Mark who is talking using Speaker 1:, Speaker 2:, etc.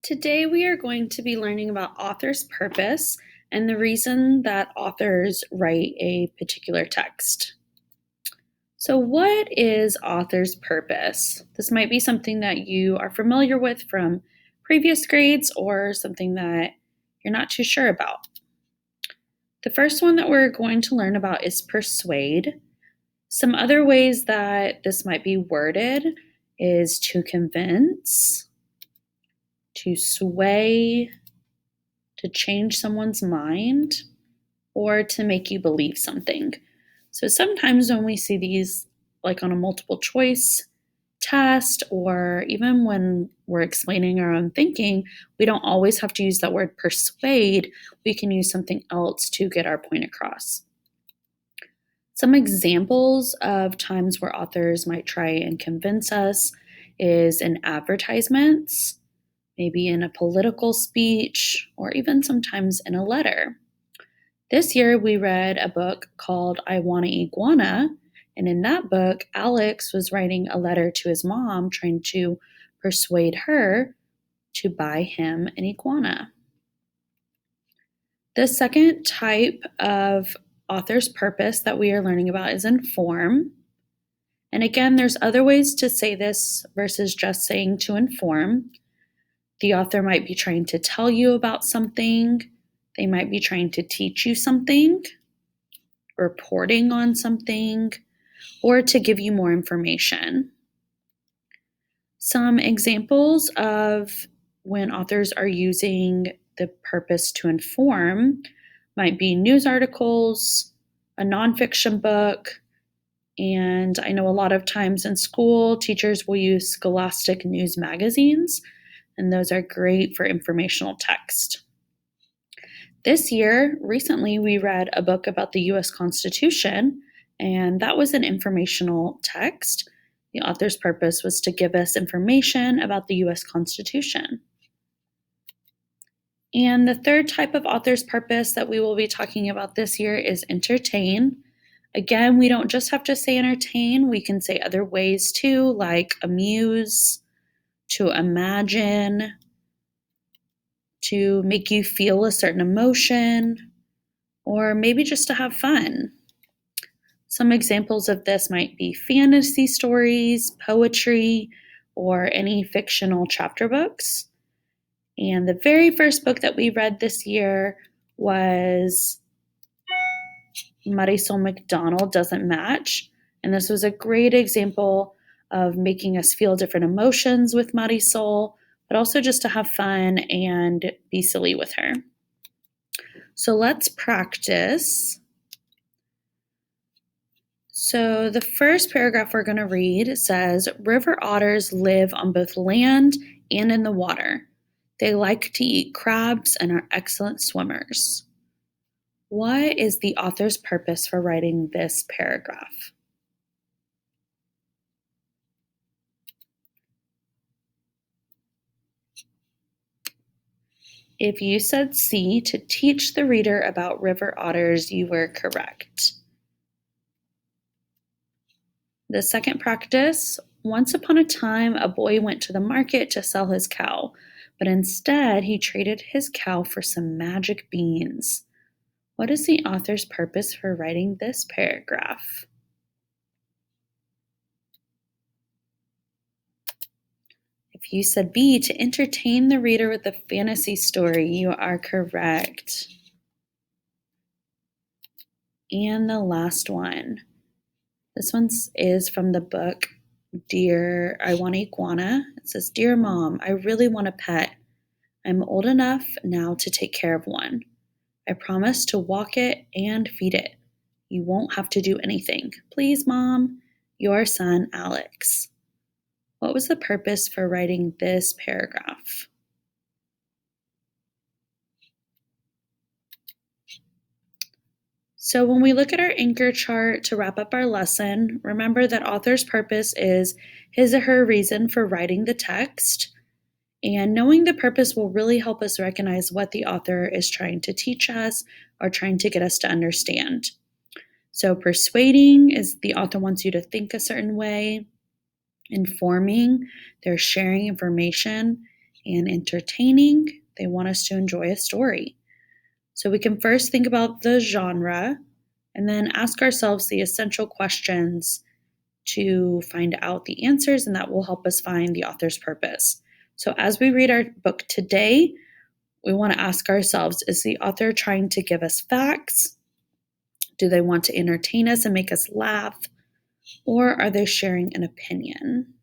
Speaker 1: Today, we are going to be learning about author's purpose and the reason that authors write a particular text. So, what is author's purpose? This might be something that you are familiar with from previous grades or something that you're not too sure about. The first one that we're going to learn about is persuade. Some other ways that this might be worded is to convince, to sway, to change someone's mind, or to make you believe something. So sometimes when we see these, like on a multiple choice test, or even when we're explaining our own thinking, we don't always have to use that word persuade. We can use something else to get our point across. Some examples of times where authors might try and convince us is in advertisements, maybe in a political speech, or even sometimes in a letter. This year, we read a book called I Want an Iguana. And in that book, Alex was writing a letter to his mom, trying to persuade her to buy him an iguana. The second type of author's purpose that we are learning about is inform. And again, there's other ways to say this versus just saying to inform. The author might be trying to tell you about something. They might be trying to teach you something, reporting on something, or to give you more information. Some examples of when authors are using the purpose to inform might be news articles, a nonfiction book, and I know a lot of times in school, teachers will use Scholastic news magazines, and those are great for informational text. This year, recently, we read a book about the US Constitution, and that was an informational text. The author's purpose was to give us information about the US Constitution. And the third type of author's purpose that we will be talking about this year is entertain. Again, we don't just have to say entertain, we can say other ways too, like amuse, to imagine, to make you feel a certain emotion, or maybe just to have fun. Some examples of this might be fantasy stories, poetry, or any fictional chapter books. And the very first book that we read this year was Marisol McDonald Doesn't Match. And this was a great example of making us feel different emotions with Marisol, but also just to have fun and be silly with her. So let's practice. So the first paragraph we're going to read says, river otters live on both land and in the water. They like to eat crabs and are excellent swimmers. What is the author's purpose for writing this paragraph? If you said C, to teach the reader about river otters, you were correct. The second practice, once upon a time, a boy went to the market to sell his cow, but instead he traded his cow for some magic beans. What is the author's purpose for writing this paragraph? If you said B, to entertain the reader with a fantasy story, you are correct. And the last one. This one is from the book Dear I Want an Iguana. It says, Dear Mom, I really want a pet. I'm old enough now to take care of one. I promise to walk it and feed it. You won't have to do anything. Please, Mom, your son, Alex. What was the purpose for writing this paragraph? So when we look at our anchor chart to wrap up our lesson, remember that author's purpose is his or her reason for writing the text. And knowing the purpose will really help us recognize what the author is trying to teach us or trying to get us to understand. So persuading is the author wants you to think a certain way. Informing, they're sharing information. and entertaining. They want us to enjoy a story. So we can first think about the genre and then ask ourselves the essential questions to find out the answers, and that will help us find the author's purpose. So as we read our book today, we want to ask ourselves, is the author trying to give us facts? Do they want to entertain us and make us laugh? Or are they sharing an opinion?